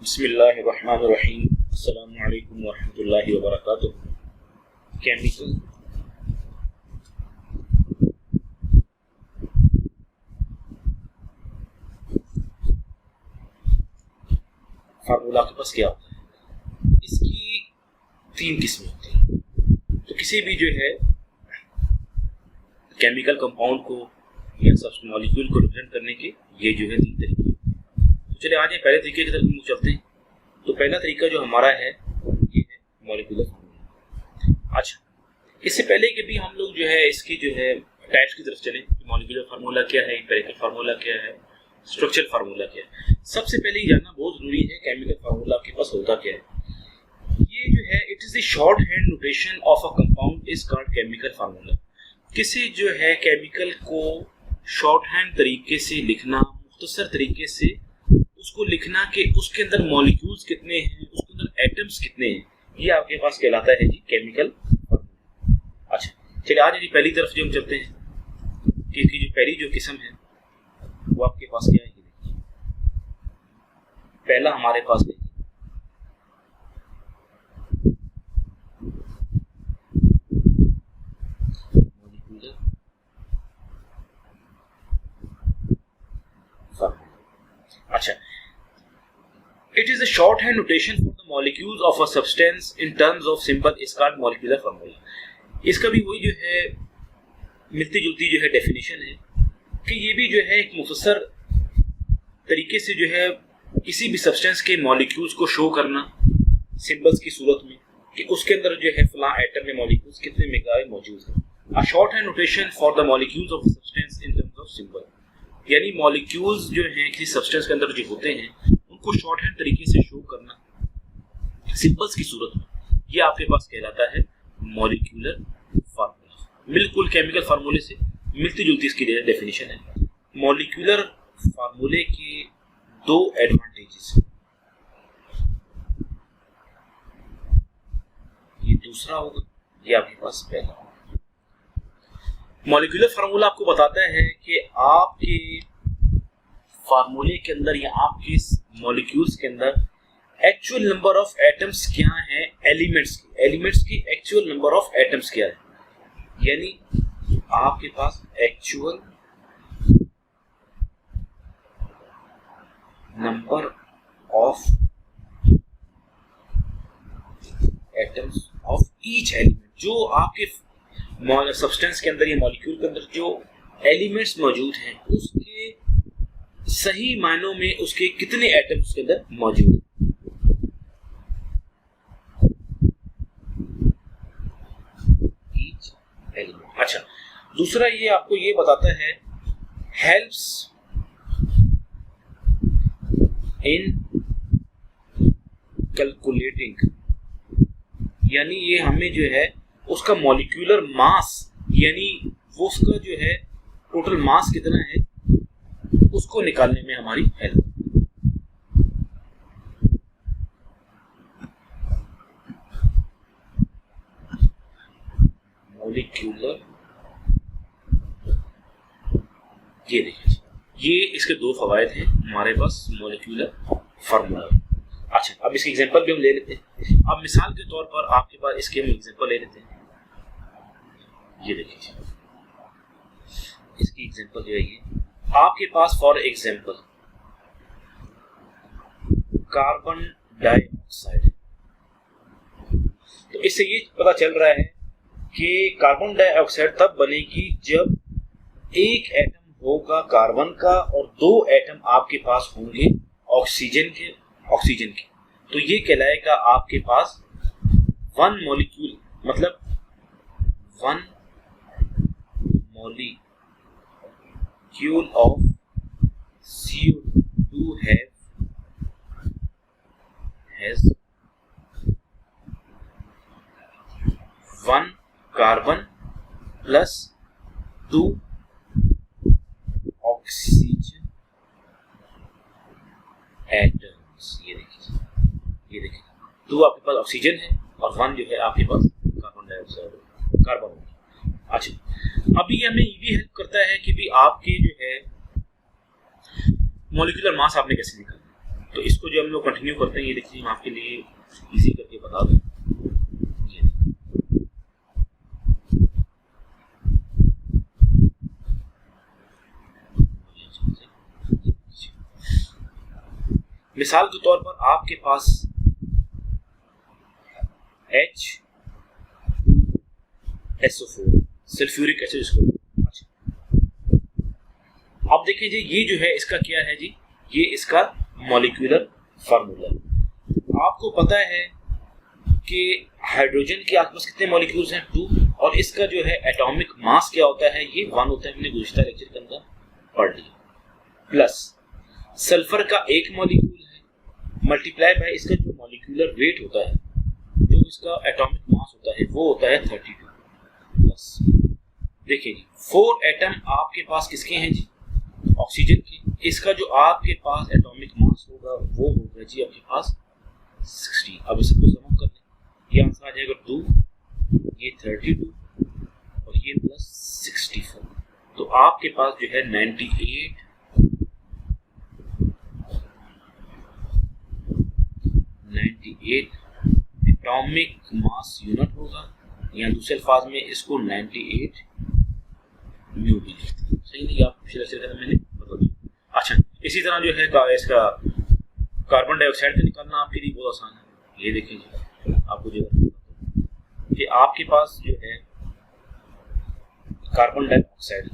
बिस्मिल्लाहिर्रहमानिर्रहीम। अस्सलामु अलैकुम वरहमतुल्लाहि वबरकातुहू। केमिकल फार्मूला के पास क्या होता है? इसकी तीन किस्में होती हैं। तो किसी भी जो है केमिकल कंपाउंड को या सब्स्टेंस मॉलिक्यूल को रिप्रेजेंट करने के ये जो है तीन तरीके होते हैं। तो चलिए आज ये पहले तरीके की तरफ हम चलते हैं। तो पहला तरीका जो हमारा है ये है मॉलिक्यूलर फार्मूला। अच्छा, इससे पहले कि भी हम लोग जो है इसकी जो है टाइप्स की तरफ चलें, मॉलिक्यूलर फार्मूला क्या है, एम्पिरिकल फार्मूला क्या है, स्ट्रक्चरल फार्मूला क्या है, सबसे पहले ये जानना बहुत जरूरी है केमिकल फार्मूला आपके पास होता क्या है। ये जो है it is the short hand notation of a compound is called chemical formula. किसी जो है केमिकल को शॉर्ट हैंड तरीके से लिखना, मुख्तसर तरीके से उसको लिखना कि उसके अंदर मॉलिक्यूल्स कितने हैं, उसके अंदर एटम्स कितने हैं, ये आपके पास कहलाता है जी केमिकल फार्मूला। अच्छा, चलिए आज जी पहली तरफ जो हम चलते हैं कि इसकी जो पहली जो किस्म है वो आपके पास क्या है। ये देखिए, पहला हमारे पास देखिए मॉलिक्यूलर फार्मूला। अच्छा, it is a shorthand notation for the molecules of a substance in terms of symbol is called molecular formula। इसका भी वही जो है मिलती जुलती जो है डेफिनेशन है कि ये भी जो है एक मुख्तसर तरीके से जो है किसी भी सब्सटेंस के मॉलिक्यूल्स को शो करना सिंबल्स की सूरत में कि उसके अंदर जो है फलां एटम में मॉलिक्यूल्स कितने मिकदार में मौजूद हैं। A shorthand notation for the molecules of substance in terms of symbol, यानी मॉलिक्यूल्स जो हैं किसी सब्सटेंस के अंदर जो होते हैं उनको शॉर्ट हैंड तरीके से शो करना सिंबल्स की सूरत में, ये आपके पास कहलाता है मॉलिक्यूलर फार्मूला। बिल्कुल केमिकल फार्मूले से मिलती जुलती इसकी डेफिनेशन है। मॉलिक्यूलर फार्मूले के दो एडवांटेजेस हैं, ये दूसरा होगा, ये आपके पास पहला होगा। मॉलिक्यूलर फार्मूला आपको बताता है कि आपके फार्मूले के अंदर या आपके मॉलिक्यूल्स के अंदर एक्चुअल नंबर ऑफ एटम्स क्या है, एलिमेंट्स की एक्चुअल नंबर ऑफ एटम्स क्या है, यानी आपके पास actual number of atoms of each element, जो आपके सब्सटेंस के अंदर या मॉलिक्यूल के अंदर जो एलिमेंट्स मौजूद हैं उसके सही मायनों में उसके कितने एटम्स के अंदर मौजूद हैं। Each element. अच्छा, दूसरा ये आपको ये बताता है हेल्प्स इन कैलकुलेटिंग, यानी ये हमें जो है उसका मॉलिक्यूलर मास, यानी वो उसका जो है टोटल मास कितना है उसको निकालने में हमारी हेल्प। मॉलिक्यूलर, ये देखिए, ये इसके दो फवायद हैं हमारे पास मॉलिक्यूलर फार्मूला। अच्छा, अब इसकी एग्जांपल भी हम ले लेते हैं। अब मिसाल के तौर पर आपके पास इसके हम एग्जांपल ले लेते हैं। ये देखिए, इसकी एग्जांपल जो है ये आपके पास फॉर एग्जांपल कार्बन डाइऑक्साइड। तो इससे ये पता चल रहा है कि कार्बन डाइऑक्साइड तब बनेगी जब एक एटम होगा कार्बन का और दो एटम आपके पास होंगे ऑक्सीजन के। तो ये कहलाएगा आपके पास वन मॉलिक्यूल, मतलब one molecule of CO2 has one carbon plus two oxygen atoms। ये देखिए, दो आपके पास ऑक्सीजन है और वन जो है आपके पास कार्बन डाइऑक्साइड कार्बन। अच्छा, अभी हमें ये भी हेल्प करता है कि भी आपकी जो है मॉलिक्यूलर मास आपने कैसे निकालना है। तो इसको जो हम लोग कंटिन्यू करते हैं, ये देखिए हम आपके लिए इजी करके बता दूं। मिसाल के तौर पर आपके पास H2SO4 सल्फ्यूरिक एसिड इसको। अच्छा, अब देखिए जी, ये जो है इसका क्या है जी, ये इसका मॉलिक्यूलर फार्मूला। आपको पता है कि हाइड्रोजन के आसपास कितने मॉलिक्यूल्स हैं, 2, और इसका जो है एटॉमिक मास क्या होता है, ये 1 होता है, हमने गुज़िश्ता लेक्चर के अंदर पढ़ लिया। प्लस सल्फर का एक मॉलिक्यूल है, मल्टीप्लाई बाय इसका जो मॉलिक्यूलर वेट होता है, जो इसका एटॉमिक मास होता है, वो होता है 32। प्लस देखिए जी, 4 एटम आपके पास किसके हैं जी, ऑक्सीजन के। इसका जो आपके पास एटॉमिक मास होगा वो होगा जी आपके पास 60। अब इसको सम कर लें, ये आंसर आ जाएगा 2, ये 32 और ये प्लस 64। तो आपके पास जो है 98 एटॉमिक मास यूनिट होगा, या दूसरे अल्फाज में इसको 98 म्यू भी लिखते हैं। सही नहीं, आप पिछले लेक्चर में मैंने बता दिया। अच्छा, इसी तरह जो है इसका कार्बन डाइऑक्साइड का निकालना आपके लिए बहुत आसान है। ये देखिए जी, आपको जो कि आपके पास जो है कार्बन डाइऑक्साइड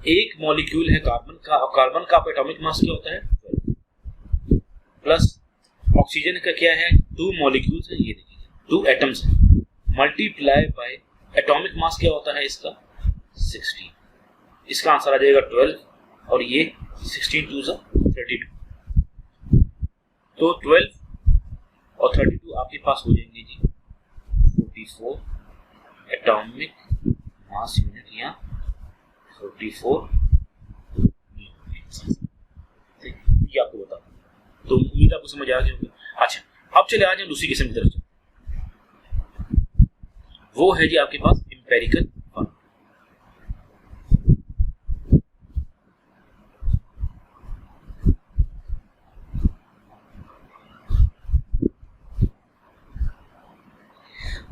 एक मॉलिक्यूल है कार्बन का, और कार्बन का एटॉमिक मास क्या होता है 12। प्लस ऑक्सीजन का क्या है, 2 मॉलिक्यूल्स हैं, ये देखिए 2 एटम्स हैं, मल्टीप्लाई बाय एटॉमिक मास क्या होता है इसका 16। इसका आंसर आ जाएगा 12 और ये 16 2 32। तो 12 और 32 आपके पास हो जाएंगे जी 44 एटॉमिक मास यूनिट, या 44 ये आपको बता दूं। तो उम्मीद आपको समझ आ गई होगी। अच्छा, अब चले आ जाए दूसरी किस्म की तरफ। वो है जी आपके पास एम्पेरिकल फार्मूला।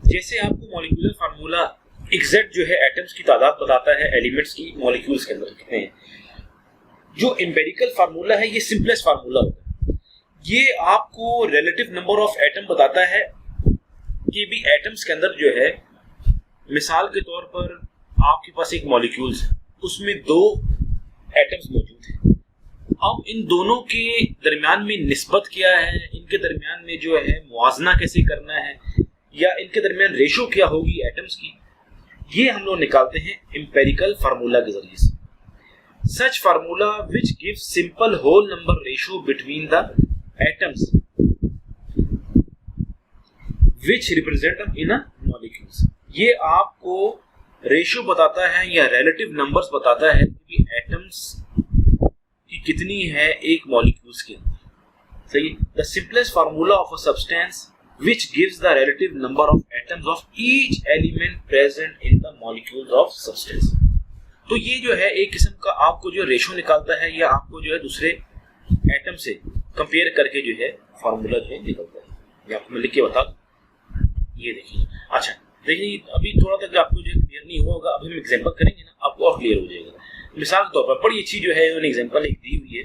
जैसे आपको मॉलिक्यूलर फार्मूला एग्जैक्ट जो है एटम्स की तादाद बताता है, एलिमेंट्स की मॉलिक्यूल्स के अंदर कितने हैं, जो एम्पेरिकल फार्मूला है ये सिंपलेस्ट फार्मूला होता है। ये आपको रिलेटिव नंबर ऑफ एटम बताता है कि भी एटम्स के अंदर जो है, मिसाल के तौर पर आपके पास एक मॉलिक्यूल्स है, उसमें 2 एटम्स मौजूद हैं। अब इन दोनों के दरमियान में निस्बत क्या है, इनके दरमियान में जो है मुआवजना कैसे करना है, या इनके दरमियान रेशो क्या होगी एटम्स की, ये हम लोग निकालते हैं एम्पेरिकल फार्मूला के जरिए से। Such formula which gives simple whole number ratio between the atoms which represent in a molecules. ये आपको रेशो बताता है या रिलेटिव नंबर्स बताता है कि एटम्स की कितनी है एक मॉलिक्यूल्स के अंदर। सही, the simplest formula of a substance which gives the relative number of atoms of each element present in the molecules of substance। तो ये जो है एक किस्म का आपको जो रेशो निकालता है, या आपको जो है दूसरे एटम से कंपेयर करके जो है फार्मूला जो है निकलता है। ये आपको मैं लिख के बता दूं, ये देखिए। अच्छा देखिए, अभी थोड़ा तक आपको जो क्लियर नहीं हुआ होगा, अभी हम एग्जांपल करेंगे ना, आपको और क्लियर हो जाएगा। मिसाल के तौर पर बड़ी अच्छी जो है उन्होंने एग्जांपल एक दी हुई है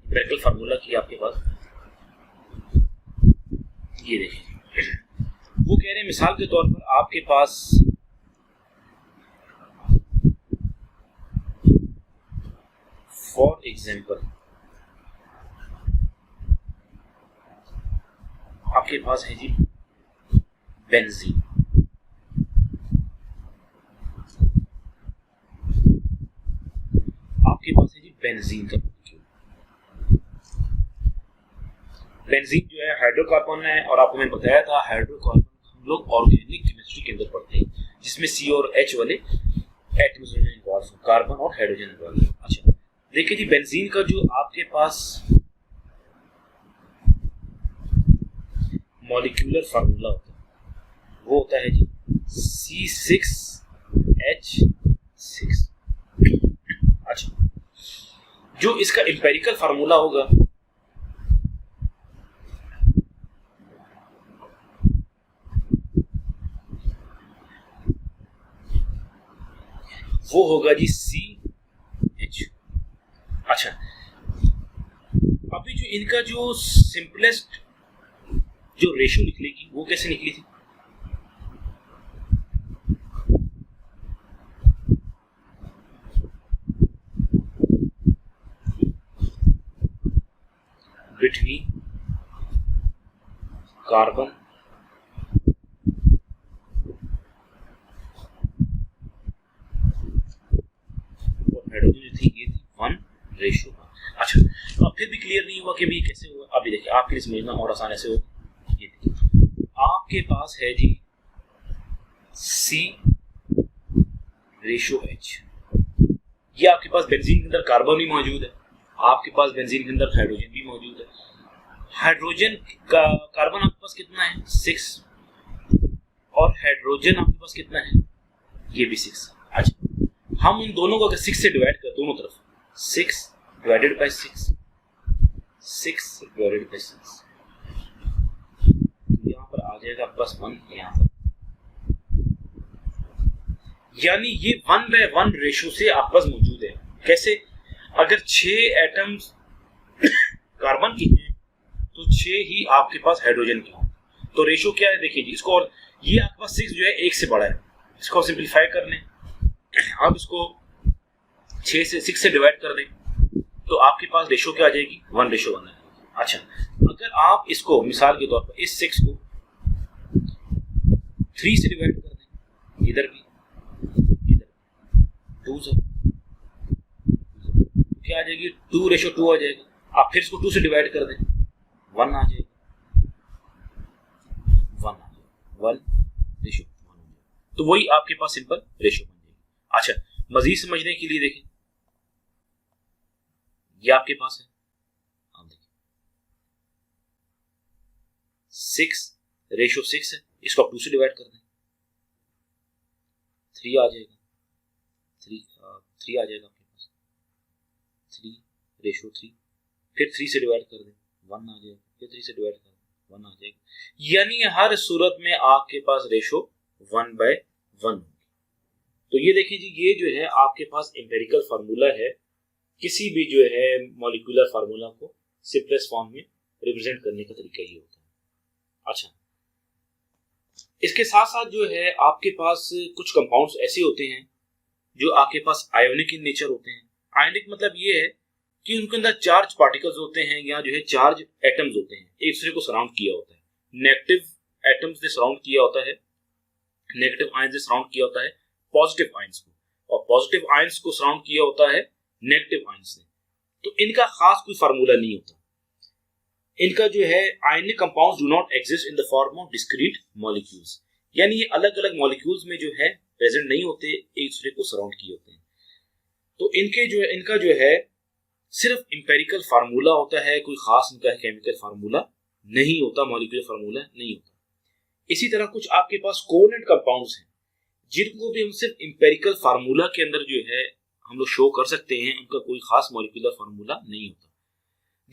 एम्पिरिकल फार्मूला की आपके पास, ये देखिए। वो कह रहे हैं मिसाल के तौर पर आपके पास फॉर एग्जांपल आपके पास है जी बेंजीन। आपके पास है जी बेंजीन का बेंजीन जो है हाइड्रोकार्बन है, और आपको मैंने बताया था हाइड्रोकार्बन हम लोग ऑर्गेनिक केमिस्ट्री के अंदर पढ़ते हैं, जिसमें C और H वाले एटम्स इन्वॉल्व हैं, कार्बन और हाइड्रोजन इन्वॉल्व हैं। अच्छा देखिए जी, बेंजीन का जो आपके पास मॉलिक्यूलर फार्मूला होता है वो होता है जी C6H6। अच्छा जो इसका एम्पेरिकल फार्मूला होगा वो होगा जी CH। अच्छा, अभी जो इनका जो सिंपलेस्ट जो रेशियो निकलेगी वो कैसे निकली थी? बिटवीन कार्बन और हाइड्रोजन जो थी ये थी 1:1। अच्छा, अब फिर भी क्लियर नहीं हुआ कि भी कैसे हुआ। अभी देखिए आपके लिए समझना और आसान ऐसे होगा। ये देखिए आपके पास है जी C:H, ये आपके पास बेंजीन के अंदर कार्बन भी मौजूद है, आपके पास बेंजीन के अंदर हाइड्रोजन भी मौजूद है। हाइड्रोजन का कार्बन आपके पास कितना है? 6, और हाइड्रोजन आपके पास कितना है? ये भी 6। अच्छा, हम उन दोनों को अगर 6 से डिवाइड कर, दोनों तरफ 6 डिवाइडेड बाय 6, 6 डिवाइडेड बाय 6, यहाँ पर आ जाएगा +1 यहाँ पर, यानी ये 1:1 रेशो से आपके पास मौजूद है। कैसे? अगर 6 एटम्स कार्बन की हैं तो 6 ही आपके पास हाइड्रोजन की हों। तो रेशो क्या है देखिए जी इसको, और ये आपके पास 6 जो है 1 से बड़ा है, इसको सिंपलीफाई कर लें। अब इसको 6 से डिवाइड कर दें तो आपके पास रेशो क्या आ जाएगी? 1:1 है। अच्छा, अगर आप इसको मिसाल के तौर पर इस 6 को 3 से डिवाइड कर दें, इधर भी 2 से, क्या आ जाएगी? 2:2 आ जाएगा। आप फिर इसको 2 से डिवाइड कर दें, 1 आ जाएगा, 1 आ जाएगा, 1:1 हो जाएगा। तो वही आपके पास सिंपल रेशो बन जाएगी। अच्छा, मजीद समझने के लिए देखें, ये आपके पास है, आप देखिए 6:6 है, इसको आप 2 से डिवाइड कर दें, 3 आ जाएगा, 3 आ जाएगा आपके पास, 3:3, फिर 3 से डिवाइड कर दें, 1 आ जाएगा, फिर 3 से डिवाइड कर दें, 1 आ जाएगा। यानी हर सूरत में आपके पास रेशो 1:1 होगी। तो ये देखिए जी, ये जो है आपके पास एम्पेरिकल फार्मूला है, किसी भी जो है मॉलिक्यूलर फार्मूला को सिंपलेस्ट फॉर्म में रिप्रेजेंट करने का तरीका ये होता है। अच्छा, इसके साथ साथ जो है आपके पास कुछ कंपाउंड्स ऐसे होते हैं जो आपके पास आयोनिक इन नेचर होते हैं। आयोनिक मतलब ये है कि उनके अंदर चार्ज पार्टिकल्स होते हैं या जो है चार्ज एटम्स होते हैं, एक दूसरे को सराउंड किया होता है। नेगेटिव एटम्स ने सराउंड किया होता है, नेगेटिव आयंस ने सराउंड किया होता है पॉजिटिव आयंस को, और पॉजिटिव आयंस को सराउंड किया होता है नेगेटिव आयंस ने। तो इनका खास कोई फार्मूला नहीं होता। इनका जो है ionic compounds do not exist in the form of discrete molecules, यानी ये अलग अलग मॉलिक्यूल्स में जो है प्रेजेंट नहीं होते, एक दूसरे को सराउंड किए होते हैं। तो इनके जो है इनका जो है सिर्फ इंपेरिकल फार्मूला होता है, कोई खास इनका केमिकल फार्मूला नहीं होता, मॉलिक्यूलर फार्मूला नहीं होता। इसी तरह कुछ आपके पास कोवैलेंट कंपाउंड्स हैं जिनको भी हम सिर्फ इंपेरिकल फार्मूला के अंदर जो है हम लोग शो कर सकते हैं, उनका कोई खास मॉलिक्यूलर फार्मूला नहीं होता।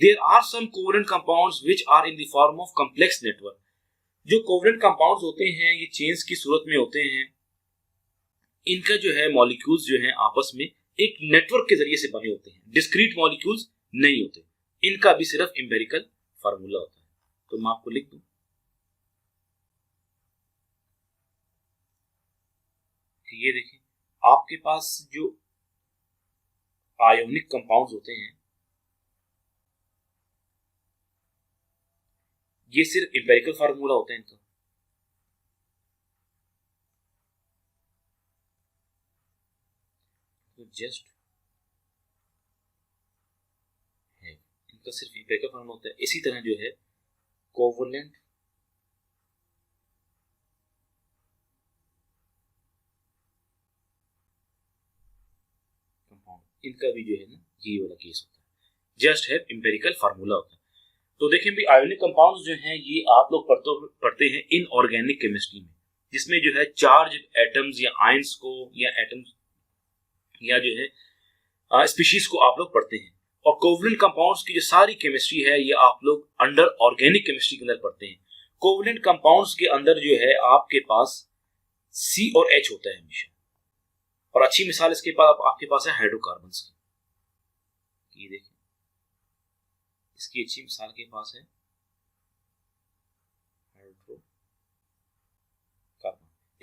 There are some covalent compounds which are in the form of complex network. जो कोवैलेंट कंपाउंड्स होते हैं ये चेन्स की सूरत में होते हैं, इनका जो है मॉलिक्यूल्स जो है आपस में एक नेटवर्क के जरिए से बने होते हैं, डिस्क्रीट मॉलिक्यूल्स नहीं होते, इनका भी सिर्फ एम्पेरिकल फार्मूला होता है। तो मैं आपको लिख दूं, ये देखिए आपके पास जो आयोनिक कंपाउंड्स होते हैं ये सिर्फ एम्पेरिकल फार्मूला होता है इनका। तो जस्ट है, इनका सिर्फ एम्पेरिकल फार्मूला होता है। इसी तरह जो है कोवैलेंट कंपाउंड, इनका भी जो है ना ये वाला केस होता है, जस्ट है एम्पेरिकल फार्मूला होता है। तो देखें भी आयोनिक कंपाउंड्स जो हैं ये आप लोग पढ़ते हैं इनऑर्गेनिक केमिस्ट्री में, जिसमें जो है चार्ज एटम्स या आयंस को या एटम्स या जो है स्पीशीज को आप लोग पढ़ते हैं। और कोवलेंट कंपाउंड्स की जो सारी केमिस्ट्री है ये आप लोग अंडर ऑर्गेनिक केमिस्ट्री के अंदर पढ़ते हैं। कोवलेंट कंपाउंड्स के अंदर जो है आपके पास C और H होता है हमेशा, और अच्छी मिसाल इसके पास आपके पास है हाइड्रोकार्बन्स की। ये देखिए, इसकी अच्छी मिसाल के पास है हाइड्रोकार्बन।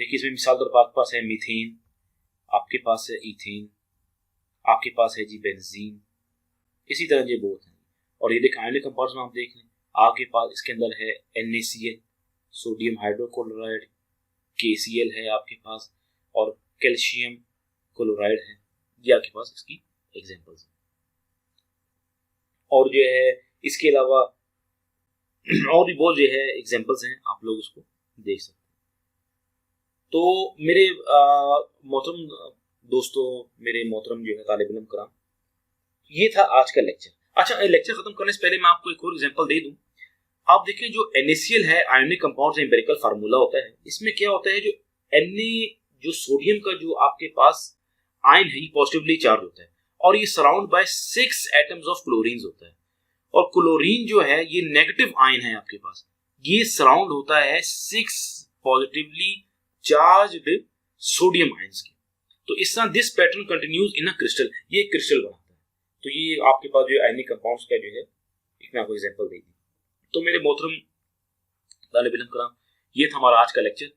देखिए इसमें मिसाल तौर पर आपके पास है मीथेन, आपके पास है इथेन, आपके पास है जी बेंजीन, इसी तरह ये बहुत हैं। और ये देखिए आयनिक कंपाउंड्स में आप देख लें, आपके पास इसके अंदर है NaCl, सोडियम हाइड्रोक्लोराइड, KCl है आपके पास, और कैल्शियम क्लोराइड है। ये आपके पास इसकी एग्जांपल्स हैं। और जो है इसके अलावा और भी बहुत जो है एग्जांपल्स हैं, आप लोग उसको देख सकते हैं। तो मेरे मोहतरम दोस्तों, मेरे मोहतरम जो है तालिब इल्म कराम, ये था आज का लेक्चर। अच्छा, लेक्चर खत्म करने से पहले मैं आपको एक और एग्जांपल दे दूं। आप देखें जो NaCl है आयोनिक कंपाउंड से एम्पिरिकल फार्मूला होता है। इसमें क्या होता है, जो जो सोडियम का जो आपके पास आयन है ये पॉजिटिवली चार्ज होता है, और ये surround by 6 atoms of chlorine होता है। और क्लोरीन जो है ये नेगेटिव आयन है आपके पास, ये सराउंड होता है 6 पॉजिटिवली चार्ज्ड सोडियम आयंस की। तो इस तरह this pattern continues in a crystal, ये क्रिस्टल बनाता है। तो ये आपके पास जो आयनिक कंपाउंड्स का जो है एक मैं आपको एग्जांपल दे दी। तो मेरे मोहतरम तालिब इल्म कराम, ये था हमारा आज का लेक्चर।